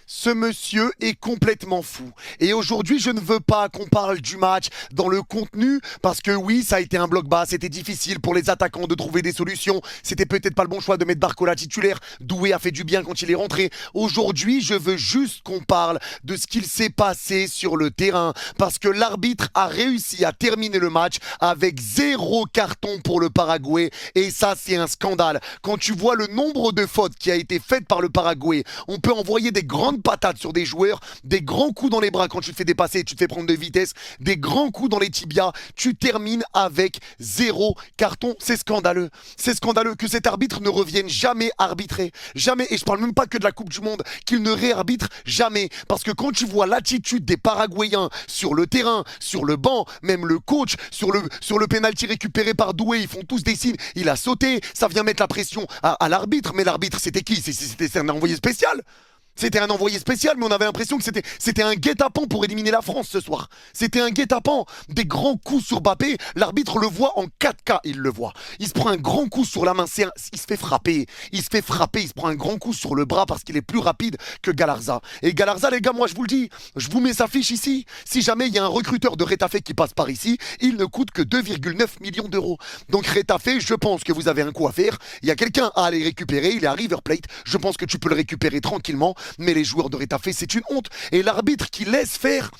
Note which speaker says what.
Speaker 1: Ce monsieur est complètement fou. Et aujourd'hui, je ne veux pas qu'on parle du match dans le contenu, parce que oui, ça a été un bloc bas, c'était difficile pour les attaquants de trouver des solutions. C'était peut-être pas le bon choix de mettre Barcola titulaire. Doué a fait du bien quand il est rentré. Aujourd'hui, je veux juste qu'on parle de ce qu'il s'est passé sur le terrain, parce que l'arbitre a réussi à terminer le match avec 0 carton pour le Paraguay. Et ça, c'est un scandale. Quand tu vois le nombre de fautes qui a été faites par le Paraguay, on peut envoyer des grandes patates sur des joueurs, des grands coups dans les bras quand tu te fais dépasser et tu te fais prendre de vitesse, des grands coups dans les tibias, tu termines avec 0 carton. C'est scandaleux. C'est scandaleux que cet arbitre ne revienne jamais arbitrer. Jamais. Et je parle même pas que de la Coupe du Monde, qu'il ne réarbitre jamais. Parce que quand tu vois l'attitude des Paraguayens sur le terrain, sur le banc, même le coach, sur le penalty récupéré par Doué, ils font tous des signes. Il a sauté, ça vient mettre la pression à l'arbitre. Mais l'arbitre, c'était qui? C'était un envoyé spécial. C'était un envoyé spécial, mais on avait l'impression que c'était un guet-apens pour éliminer la France ce soir. C'était un guet-apens. Des grands coups sur Mbappé, l'arbitre le voit en 4K, il le voit. Il se prend un grand coup sur la main, il se fait frapper. Il se fait frapper, il se prend un grand coup sur le bras parce qu'il est plus rapide que Galarza. Et Galarza, les gars, moi je vous le dis, je vous mets sa fiche ici. Si jamais il y a un recruteur de Retafe qui passe par ici, il ne coûte que 2,9 millions d'euros. Donc Retafe, je pense que vous avez un coup à faire. Il y a quelqu'un à aller récupérer, il est à River Plate. Je pense que tu peux le récupérer tranquillement. Mais les joueurs de Retafe, c'est une honte. Et l'arbitre qui laisse faire